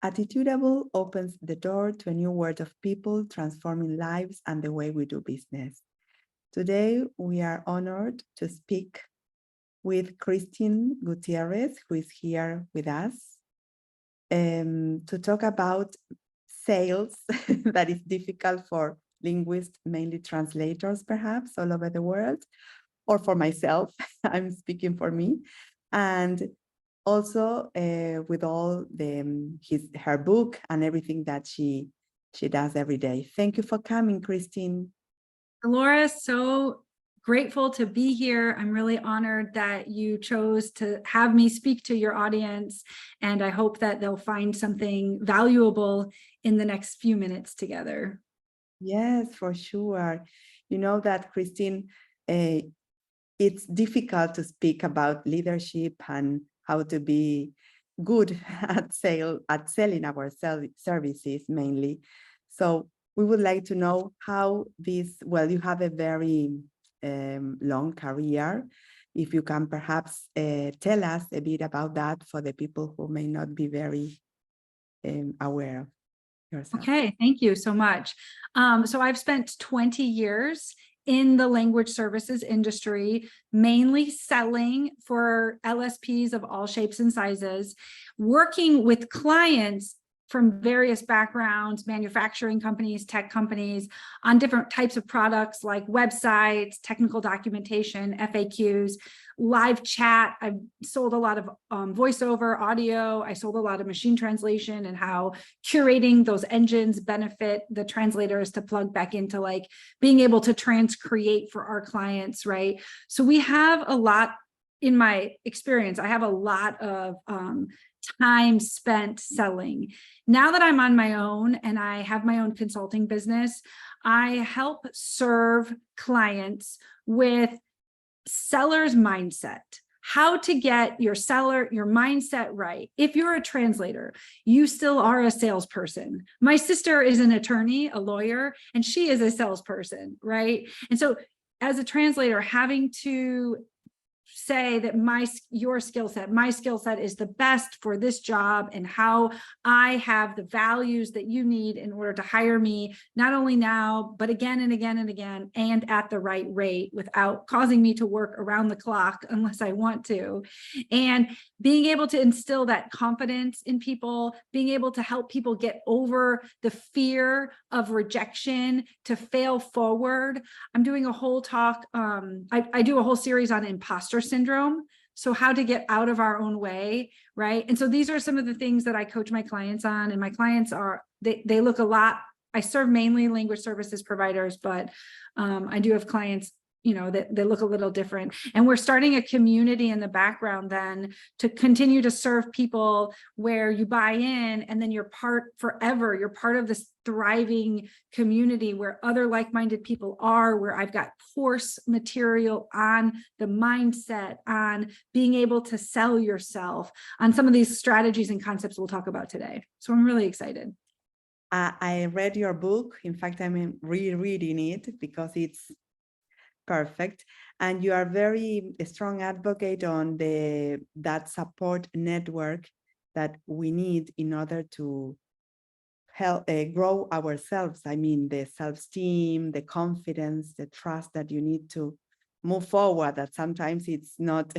Attitudable opens the door to a new world of people transforming lives and the way we do business. Today, we are honored to speak with Kristin Gutierrez, who is here with us, to talk about sales that is difficult for linguists, mainly translators, perhaps, all over the world, or for myself. I'm speaking for me. And also with all her book and everything that she does every day. Thank you for coming, Kristin. Laura, so grateful to be here. I'm really honored that you chose to have me speak to your audience, and I hope that they'll find something valuable in the next few minutes together. Yes, for sure. You know that, Kristin, it's difficult to speak about leadership and how to be good at selling our services mainly. So we would like to know how this, well, you have a very long career. If you can perhaps tell us a bit about that for the people who may not be very aware of yourself. Okay, thank you so much. So I've spent 20 years in the language services industry, mainly selling for LSPs of all shapes and sizes, working with clients from various backgrounds, manufacturing companies, tech companies, on different types of products like websites, technical documentation, FAQs, live chat. I've sold a lot of voiceover audio. I sold a lot of machine translation and how curating those engines benefit the translators to plug back into like being able to transcreate for our clients, right? So we have a lot, in my experience, I have a lot of time spent selling. Now that I'm on my own and I have my own consulting business, I help serve clients with seller's mindset, how to get your mindset right. If you're a translator, you still are a salesperson. My sister is an attorney, a lawyer, and she is a salesperson, right? And so as a translator, having to say that my skill set is the best for this job, and how I have the values that you need in order to hire me, not only now, but again and again and again, and at the right rate without causing me to work around the clock unless I want to. And being able to instill that confidence in people, being able to help people get over the fear of rejection, to fail forward. I'm doing a whole talk, I do a whole series on imposter syndrome. So how to get out of our own way, right? And so these are some of the things that I coach my clients on, and my clients are, they look a lot, I serve mainly language services providers, but I do have clients, you know, that they look a little different. And we're starting a community in the background then to continue to serve people where you buy in and then you're part forever. You're part of this thriving community where other like-minded people are, where I've got course material on the mindset, on being able to sell yourself, on some of these strategies and concepts we'll talk about today. So I'm really excited. I read your book. In fact, I'm rereading it because it's perfect. And you are very strong advocate on that support network that we need in order to help grow ourselves. I mean, the self-esteem, the confidence, the trust that you need to move forward, that sometimes it's not,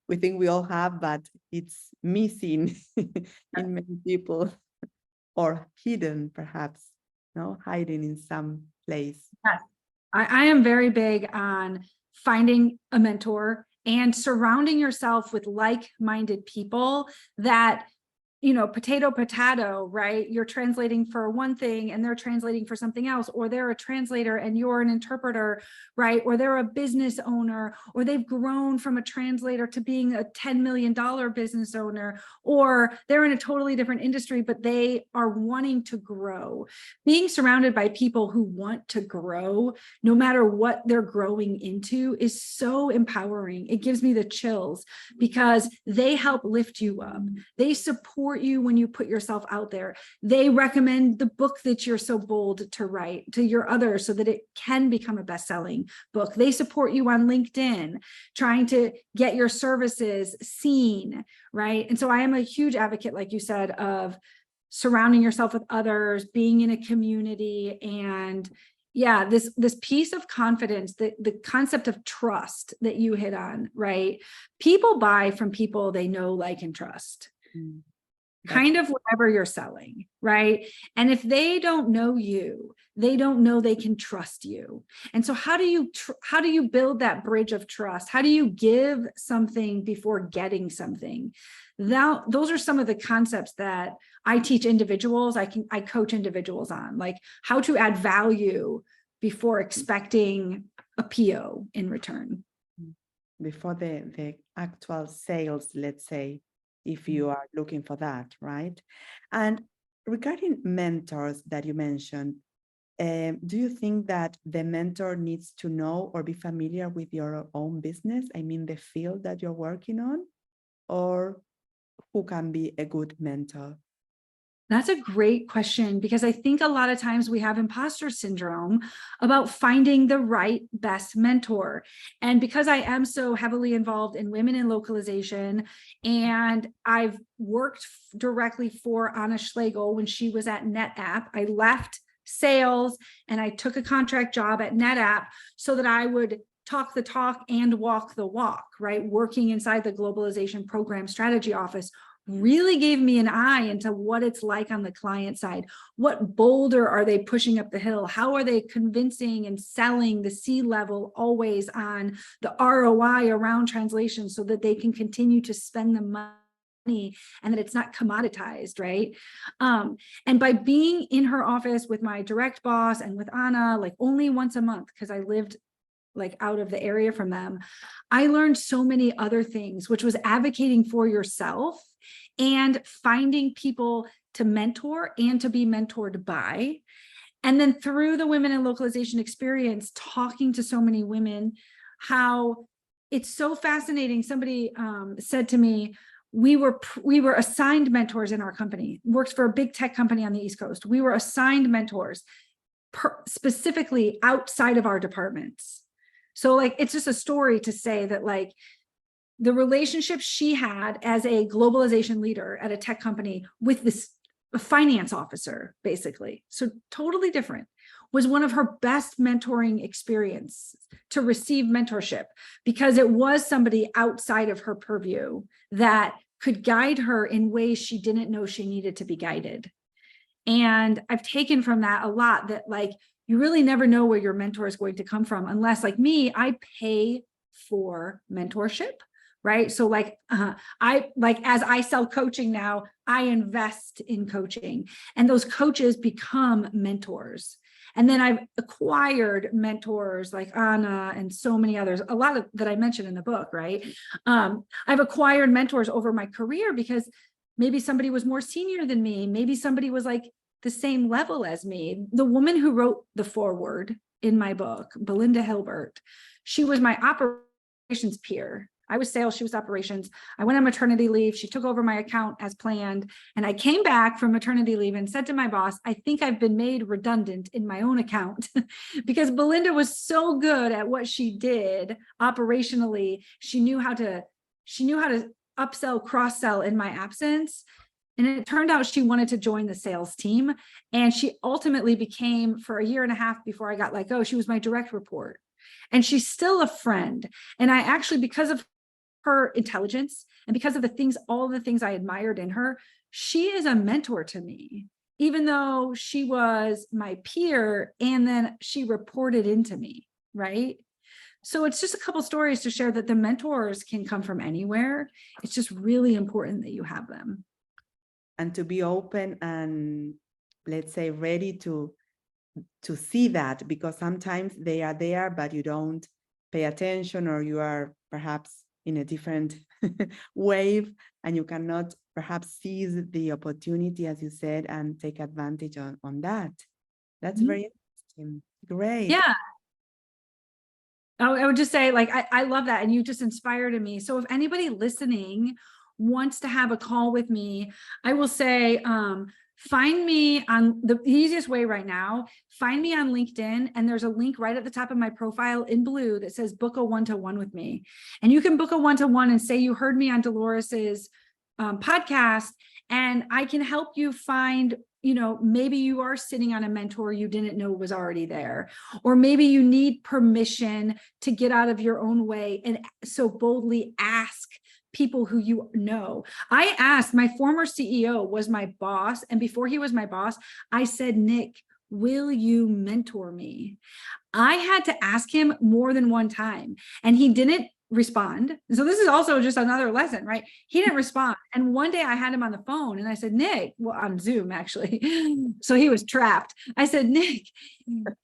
we think we all have, but it's missing in many people, or hidden perhaps, no, hiding in some place. Yes. I am very big on finding a mentor and surrounding yourself with like-minded people that, you know, potato, right? You're translating for one thing and they're translating for something else, or they're a translator and you're an interpreter, right? Or they're a business owner, or they've grown from a translator to being a $10 million business owner, or they're in a totally different industry, but they are wanting to grow. Being surrounded by people who want to grow, no matter what they're growing into, is so empowering. It gives me the chills because they help lift you up. They support support you when you put yourself out there. They recommend the book that you're so bold to write to your others so that it can become a best-selling book. They support you on LinkedIn, trying to get your services seen, right? And so I am a huge advocate, like you said, of surrounding yourself with others, being in a community, and yeah, this piece of confidence, the concept of trust that you hit on, right? People buy from people they know, like, and trust. Kind of whatever you're selling, right? And if they don't know you, they don't know they can trust you. And so how do you build that bridge of trust? How do you give something before getting something? Those are some of the concepts that I teach individuals. I coach individuals on, like, how to add value before expecting a PO in return. Before the actual sales, let's say, if you are looking for that, right? And regarding mentors that you mentioned, do you think that the mentor needs to know or be familiar with your own business? I mean, the field that you're working on, or who can be a good mentor? That's a great question, because I think a lot of times we have imposter syndrome about finding the right best mentor. And because I am so heavily involved in women in localization, and I've worked directly for Anna Schlegel when she was at NetApp, I left sales and I took a contract job at NetApp so that I would talk the talk and walk the walk, right? Working inside the globalization program strategy office really gave me an eye into what it's like on the client side. What boulder are they pushing up the hill? How are they convincing and selling the C-level always on the ROI around translation so that they can continue to spend the money and that it's not commoditized, right? And by being in her office with my direct boss and with Anna, like only once a month, because I lived like out of the area from them, I learned so many other things, which was advocating for yourself and finding people to mentor and to be mentored by. And then through the women in localization experience, talking to so many women, how it's so fascinating. Somebody said to me, we were assigned mentors in our company, worked for a big tech company on the East Coast. We were assigned mentors specifically outside of our departments. So like, it's just a story to say that like the relationship she had as a globalization leader at a tech company with this finance officer, basically, so totally different, was one of her best mentoring experiences to receive mentorship, because it was somebody outside of her purview that could guide her in ways she didn't know she needed to be guided. And I've taken from that a lot, that like, you really never know where your mentor is going to come from, unless, like me, I pay for mentorship, right? So like, as I sell coaching now, I invest in coaching, and those coaches become mentors. And then I've acquired mentors like Anna and so many others, a lot of that I mentioned in the book, right? I've acquired mentors over my career because maybe somebody was more senior than me. Maybe somebody was like the same level as me. The woman who wrote the foreword in my book, Belinda Hilbert, she was my operations peer. I was sales, she was operations. I went on maternity leave. She took over my account as planned. And I came back from maternity leave and said to my boss, I think I've been made redundant in my own account because Belinda was so good at what she did operationally. She knew how to upsell, cross-sell in my absence. And it turned out she wanted to join the sales team. And she ultimately became, for a year and a half before I got let go, she was my direct report. And she's still a friend. And I actually, because of her intelligence and because of all the things I admired in her, she is a mentor to me, even though she was my peer and then she reported into me, right? So it's just a couple stories to share that the mentors can come from anywhere. It's just really important that you have them. And to be open and, let's say, ready to see that, because sometimes they are there, but you don't pay attention, or you are perhaps in a different wave, and you cannot perhaps seize the opportunity, as you said, and take advantage on that. That's very interesting. Great. Yeah. I would just say, like, I love that. And you just inspired me. So if anybody listening wants to have a call with me, I will say, find me on the easiest way right now, find me on LinkedIn, and there's a link right at the top of my profile in blue that says book a one-to-one with me. And you can book a one-to-one and say you heard me on Dolores's podcast, and I can help you find, maybe you are sitting on a mentor you didn't know was already there, or maybe you need permission to get out of your own way and so boldly ask people who you know. I asked, my former CEO was my boss, and before he was my boss, I said, Nick, will you mentor me? I had to ask him more than one time, and he didn't respond. So this is also just another lesson, right? He didn't respond. And one day I had him on the phone and I said, Nick, well, on Zoom actually. So he was trapped. I said, Nick,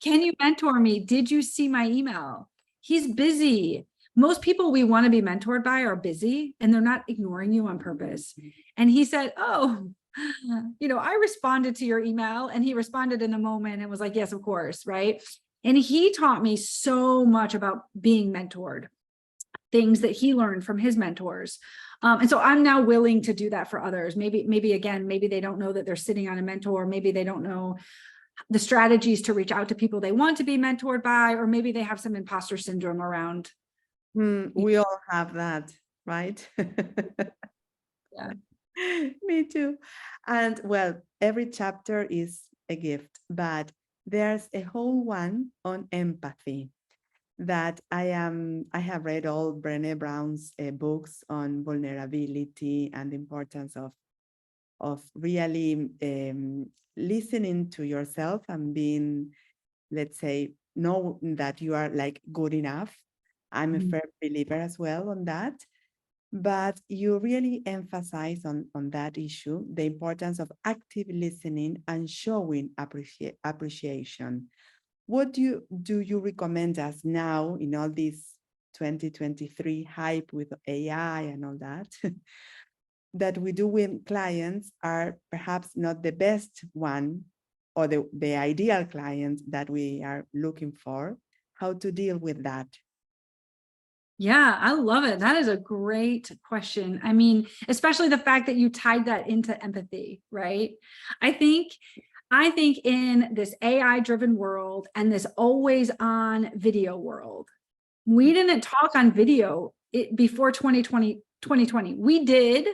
can you mentor me? Did you see my email? He's busy. Most people we want to be mentored by are busy and they're not ignoring you on purpose. And he said, oh, I responded to your email, and he responded in a moment and was like, yes, of course. Right. And he taught me so much about being mentored, things that he learned from his mentors. And so I'm now willing to do that for others. Maybe they don't know that they're sitting on a mentor. Maybe they don't know the strategies to reach out to people they want to be mentored by, or maybe they have some imposter syndrome around. We all have that, right? Yeah. Me too. And well, every chapter is a gift, but there's a whole one on empathy that I have read all Brené Brown's books on vulnerability and the importance of really listening to yourself and being, let's say, know that you are like good enough. I'm a firm believer as well on that. But you really emphasize on that issue, the importance of active listening and showing appreciation. What do you recommend us now in all this 2023 hype with AI and all that, that we do when clients are perhaps not the best one or the ideal client that we are looking for, how to deal with that? Yeah, I love it. That is a great question. I mean, especially the fact that you tied that into empathy, right? I think in this AI-driven world and this always on video world, we didn't talk on video before 2020. We did,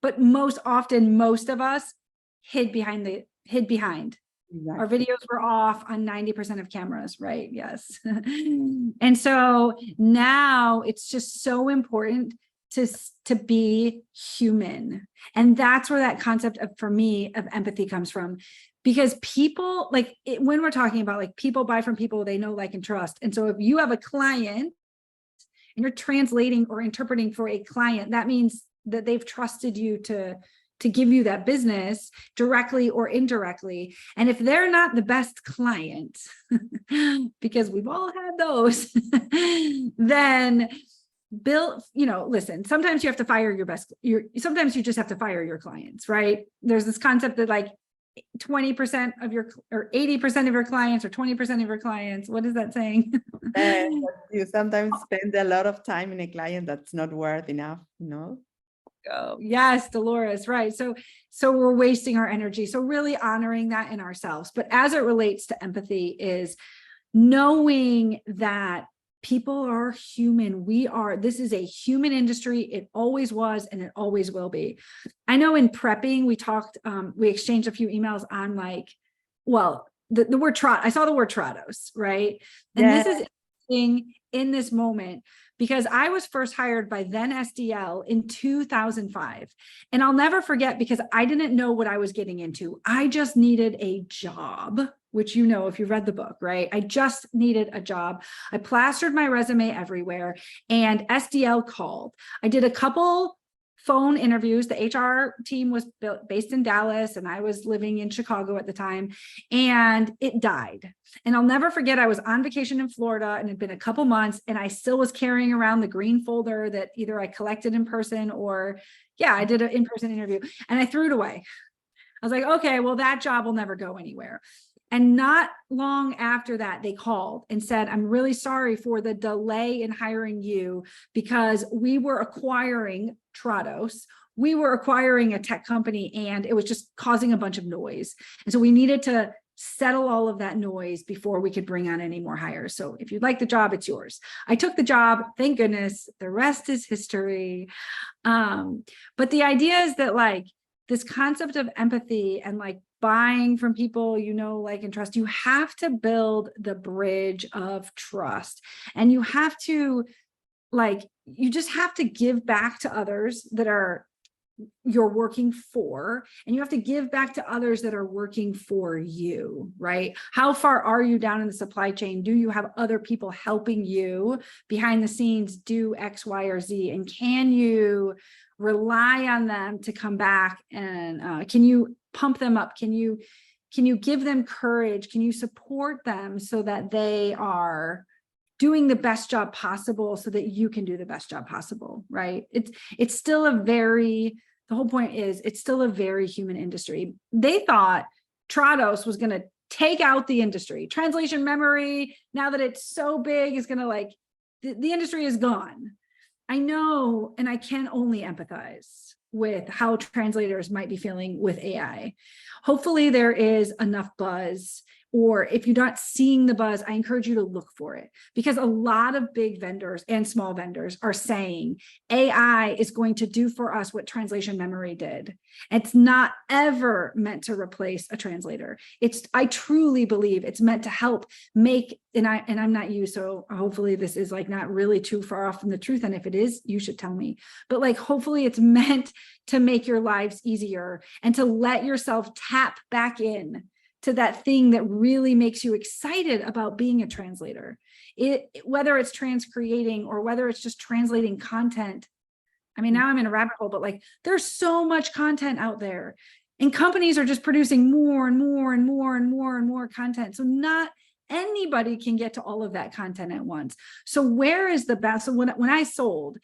but most often, most of us hid behind. Exactly. Our videos were off on 90% of cameras, right? Yes. And so now it's just so important to be human. And that's where that concept of, for me, of empathy comes from. Because people, when we're talking about people buy from people they know, like, and trust. And so if you have a client and you're translating or interpreting for a client, that means that they've trusted you to give you that business directly or indirectly. And if they're not the best client, because we've all had those, then listen, sometimes you have to fire sometimes you just have to fire your clients, right? There's this concept that 20% of your, or 80% of your clients, or 20% of your clients, what is that saying? You sometimes spend a lot of time in a client that's not worth enough, Oh, yes, Dolores, right. So we're wasting our energy. So really honoring that in ourselves. But as it relates to empathy, is knowing that people are human. This is a human industry. It always was, and it always will be. I know in prepping, we exchanged a few emails on the word I saw the word Trados, right? And This is interesting in this moment, because I was first hired by then SDL in 2005. And I'll never forget, because I didn't know what I was getting into. I just needed a job, which, if you read the book, right? I just needed a job. I plastered my resume everywhere, and SDL called. I did a couple phone interviews. The HR team was based in Dallas, and I was living in Chicago at the time, and it died. And I'll never forget, I was on vacation in Florida, and it had been a couple months, and I still was carrying around the green folder that either I collected in person or, I did an in-person interview, and I threw it away. I was like, okay, well, that job will never go anywhere. And not long after that, they called and said, I'm really sorry for the delay in hiring you, because we were acquiring Trados we were acquiring a tech company and it was just causing a bunch of noise. And so we needed to settle all of that noise before we could bring on any more hires. So if you'd like the job, it's yours. I took the job, thank goodness, the rest is history. But the idea is that like this concept of empathy and like buying from people, you know, like and trust, you have to build the bridge of trust. And you have to like, you just have to give back to others that are you're working for, and you have to give back to others that are working for you, right? How far are you down in the supply chain? Do you have other people helping you behind the scenes do X, Y, or Z? And can you rely on them to come back? And can you pump them up? Can you give them courage? Can you support them so that they are doing the best job possible so that you can do the best job possible, right? It's still the whole point is it's still a very human industry. They thought Trados was going to take out the industry. Translation memory, now that it's so big, is going to like, the industry is gone. I know, and I can only empathize with how translators might be feeling with AI. Hopefully there is enough buzz, or if you're not seeing the buzz, I encourage you to look for it, because a lot of big vendors and small vendors are saying AI is going to do for us what translation memory did. It's not ever meant to replace a translator. I truly believe it's meant to help make, and I'm not you, so hopefully this is like not really too far off from the truth. And if it is, you should tell me. But like, hopefully it's meant to make your lives easier and to let yourself tap back in to that thing that really makes you excited about being a translator. Whether it's transcreating or whether it's just translating content. I mean, now I'm in a rabbit hole, but like there's so much content out there, and companies are just producing more and more and more and more and more content. So not anybody can get to all of that content at once. So where is the balance? So when I sold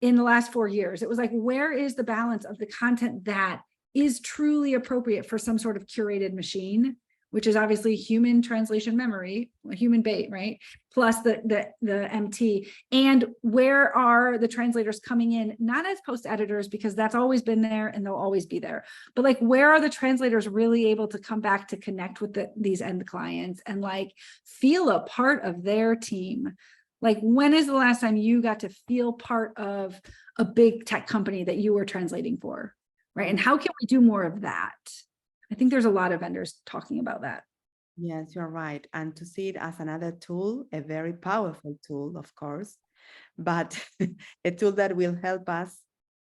in the last 4 years, it was like, where is the balance of the content that is truly appropriate for some sort of curated machine, which is obviously human translation memory, human bait, right? Plus the MT. And where are the translators coming in, not as post editors, because that's always been there and they'll always be there, but like, where are the translators really able to come back to connect with these end clients and like feel a part of their team? Like, when is the last time you got to feel part of a big tech company that you were translating for? Right. And how can we do more of that? I think there's a lot of vendors talking about that. Yes, you're right. And to see it as another tool, a very powerful tool, of course, but a tool that will help us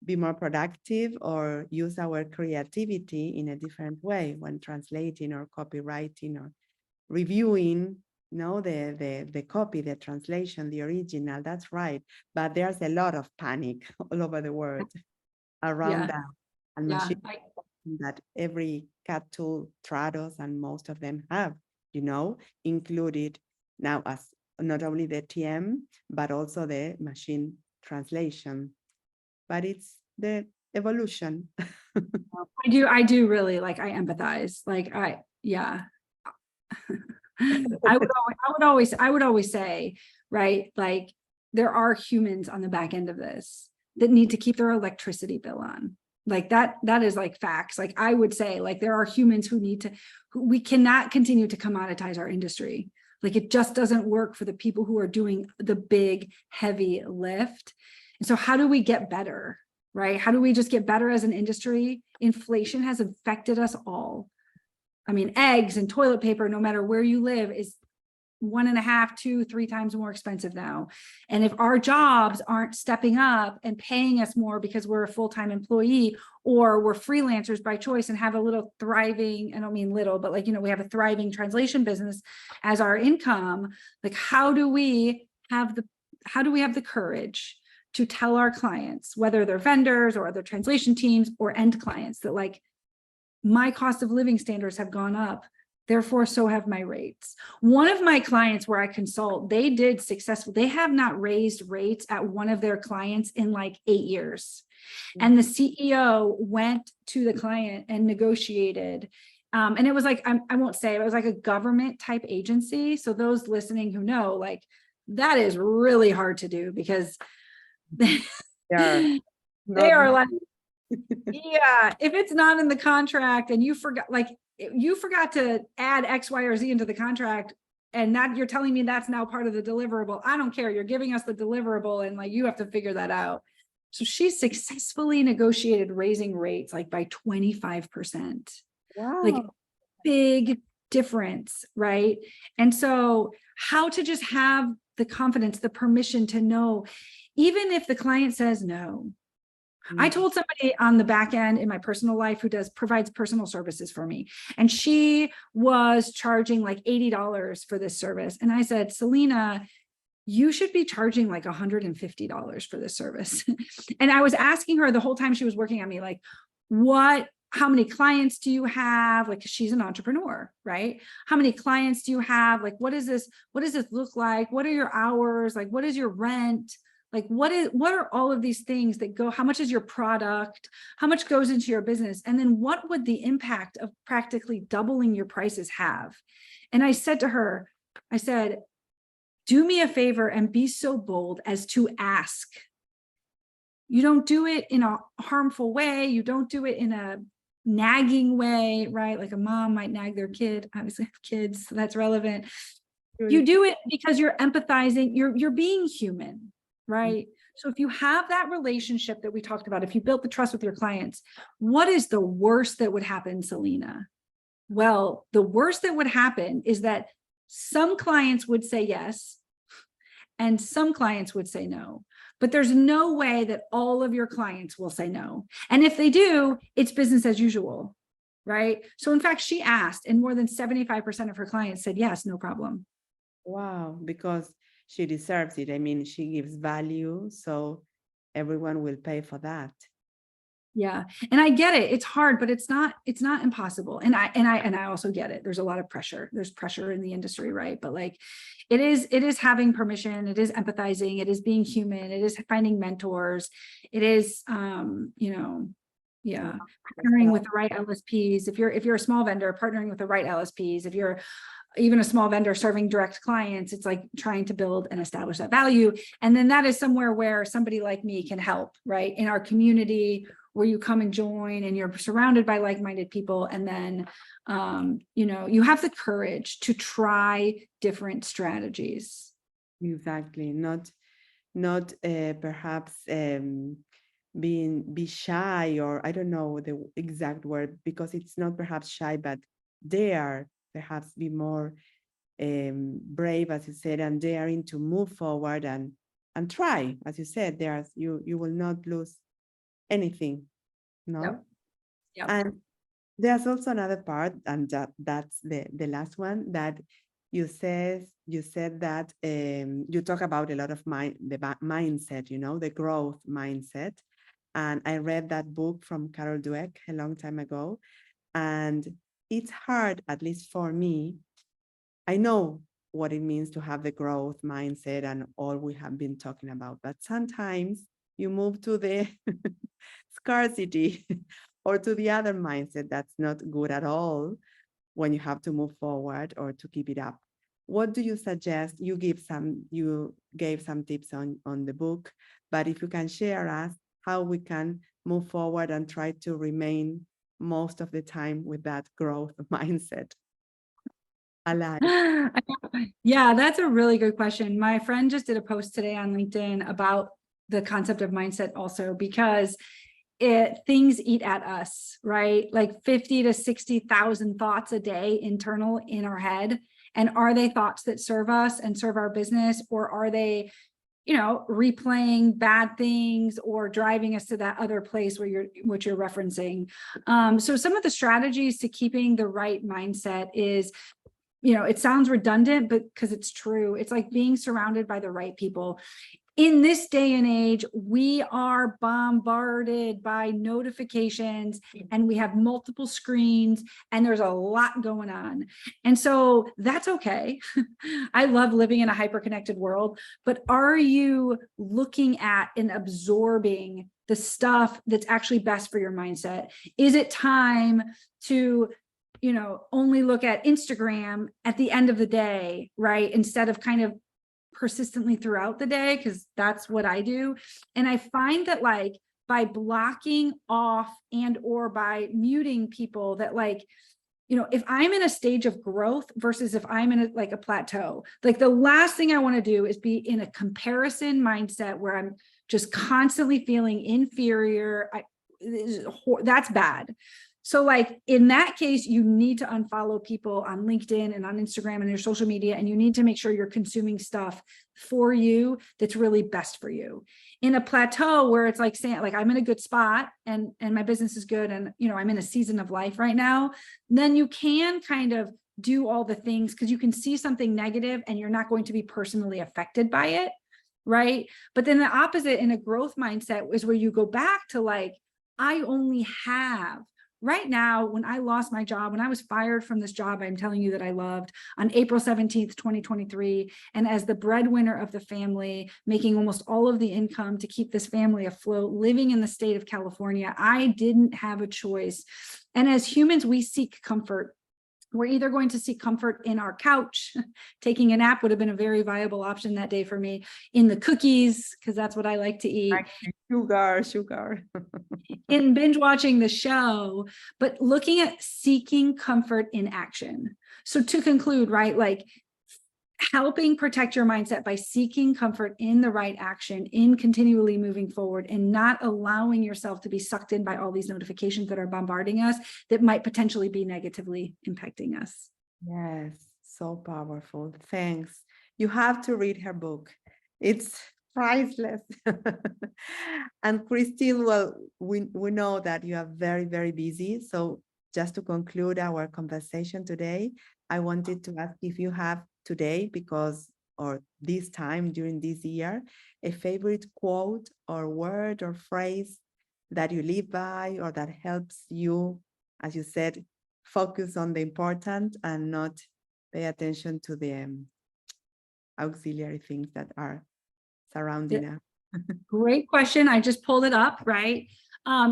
be more productive or use our creativity in a different way when translating or copywriting or reviewing, the copy, the translation, the original. That's right. But there's a lot of panic all over the world around that. And machine that every CAT tool, Trados, and most of them have, included now as not only the TM, but also the machine translation. But it's the evolution. I do really, like, I empathize. Like, I would always say, right, like, there are humans on the back end of this that need to keep their electricity bill on. Like that is like facts. Like, I would say, like, there are humans who we cannot continue to commoditize our industry. Like, it just doesn't work for the people who are doing the big, heavy lift. And so how do we get better, right? How do we just get better as an industry? Inflation has affected us all. I mean, eggs and toilet paper, no matter where you live, is 1.5, 2, 3 times more expensive now. And if our jobs aren't stepping up and paying us more because we're a full-time employee, or we're freelancers by choice and have a little thriving, I don't mean little, but like, we have a thriving translation business as our income, like, how do we have the courage to tell our clients, whether they're vendors or other translation teams or end clients, that like, my cost of living standards have gone up, therefore so have my rates. One of my clients where I consult, they have not raised rates at one of their clients in like 8 years. And the CEO went to the client and negotiated. And it was like, I won't say, it was like a government type agency. So those listening who know, like, that is really hard to do, because they are like, Yeah, if it's not in the contract and you forgot to add X, Y, or Z into the contract, and that you're telling me that's now part of the deliverable, I don't care. You're giving us the deliverable and like you have to figure that out. So she successfully negotiated raising rates like by 25%. Like Wow. big difference, right? And so how to just have the confidence, the permission to know, even if the client says no. I Mm. told somebody on the back end in my personal life who provides personal services for me, and she was charging like $80 for this service. And I said, Selena, you should be charging like $150 for this service. And I was asking her the whole time she was working on me, like, how many clients do you have? Like, she's an entrepreneur, right? How many clients do you have? Like, what does this look like? What are your hours? Like, what is your rent? Like, what are all of these things that go, how much is your product? How much goes into your business? And then what would the impact of practically doubling your prices have? And I said to her, I said, do me a favor and be so bold as to ask. You don't do it in a harmful way. You don't do it in a nagging way, right? Like a mom might nag their kid. Obviously I have kids, so that's relevant. You do it because you're empathizing, you're being human, right? So if you have that relationship that we talked about, if you built the trust with your clients, what is the worst that would happen, Selena? Well, the worst that would happen is that some clients would say yes, and some clients would say no. But there's no way that all of your clients will say no. And if they do, it's business as usual, right? So in fact, she asked, and more than 75% of her clients said yes, no problem. Wow, because she deserves it. I mean, she gives value, so everyone will pay for that. Yeah. And I get it. It's hard, but it's not impossible. And I also get it. There's a lot of pressure. There's pressure in the industry, right? But like it is having permission, it is empathizing, it is being human, it is finding mentors, it is yeah, partnering with the right LSPs. If you're a small vendor, partnering with the right LSPs. If you're even a small vendor serving direct clients, it's like trying to build and establish that value. And then that is somewhere where somebody like me can help, right? In our community, where you come and join and you're surrounded by like-minded people. And then, you have the courage to try different strategies. Exactly. Not perhaps be shy, or I don't know the exact word, because it's not perhaps shy, but dare perhaps be more brave, as you said, and daring to move forward and try, as you said. You will not lose anything, no? Yep. Yep. And there's also another part, and that's the last one, that you said that you talk about a lot of the mindset, the growth mindset. And I read that book from Carol Dweck a long time ago, and it's hard, at least for me. I know what it means to have the growth mindset and all we have been talking about, but sometimes you move to the scarcity or to the other mindset that's not good at all when you have to move forward or to keep it up. What do you suggest? You gave some tips on the book, but if you can share us how we can move forward and try to remain most of the time with that growth mindset alive. Yeah, that's a really good question. My friend just did a post today on LinkedIn about the concept of mindset also, because things eat at us, right? Like 50 to 60,000 thoughts a day internal in our head. And are they thoughts that serve us and serve our business, or are they, replaying bad things or driving us to that other place what you're referencing? So some of the strategies to keeping the right mindset is, it sounds redundant, but because it's true, it's like being surrounded by the right people. In this day and age, we are bombarded by notifications and we have multiple screens and there's a lot going on. And so that's okay. I love living in a hyper-connected world, but are you looking at and absorbing the stuff that's actually best for your mindset? Is it time to only look at Instagram at the end of the day, right? Instead of kind of persistently throughout the day, because that's what I do. And I find that like by blocking off and or by muting people that like, you know, if I'm in a stage of growth versus if I'm in a plateau, like the last thing I want to do is be in a comparison mindset where I'm just constantly feeling inferior. That's bad. So like in that case, you need to unfollow people on LinkedIn and on Instagram and your social media, and you need to make sure you're consuming stuff for you that's really best for you. In a plateau where it's like saying, like I'm in a good spot and my business is good and you know I'm in a season of life right now, then you can kind of do all the things because you can see something negative and you're not going to be personally affected by it, right? But then the opposite in a growth mindset is where you go back to like, I only have right now, when I lost my job, when I was fired from this job, I'm telling you that I loved on April 17th, 2023, and as the breadwinner of the family, making almost all of the income to keep this family afloat, living in the state of California, I didn't have a choice. And as humans, we seek comfort. We're either going to seek comfort in our couch, taking a nap would have been a very viable option that day for me, in the cookies, because that's what I like to eat. Sugar. In binge watching the show, but looking at seeking comfort in action. So to conclude, right, like helping protect your mindset by seeking comfort in the right action, in continually moving forward and not allowing yourself to be sucked in by all these notifications that are bombarding us that might potentially be negatively impacting us. Yes, so powerful. Thanks. You have to read her book. It's priceless. And Kristin, well, we know that you are very, very busy. So just to conclude our conversation today, I wanted to ask if you have today, or this time during this year, a favorite quote or word or phrase that you live by or that helps you, as you said, focus on the important and not pay attention to the auxiliary things that are surrounding us. Great question. I just pulled it up, right?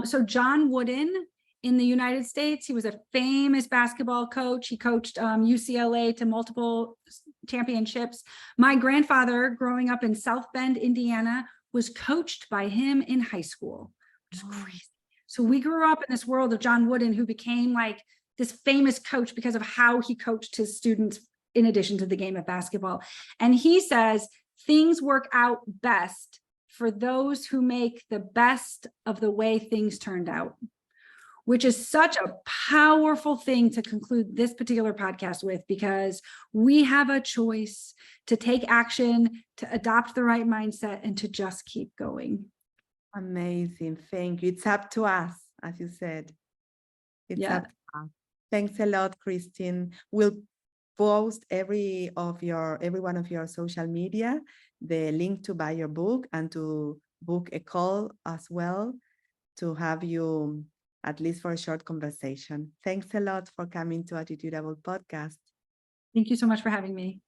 So John Wooden in the United States, he was a famous basketball coach. He coached UCLA to multiple championships. My grandfather, growing up in South Bend, Indiana, was coached by him in high school, which is crazy. So we grew up in this world of John Wooden, who became like this famous coach because of how he coached his students in addition to the game of basketball. And he says, things work out best for those who make the best of the way things turned out, which is such a powerful thing to conclude this particular podcast with, because we have a choice to take action, to adopt the right mindset, and to just keep going. Amazing. Thank you. It's up to us, as you said. It's up to us. Thanks a lot, Kristin. We'll post every one of your social media, the link to buy your book and to book a call as well, to have you at least for a short conversation. Thanks a lot for coming to Attitudable Podcast. Thank you so much for having me.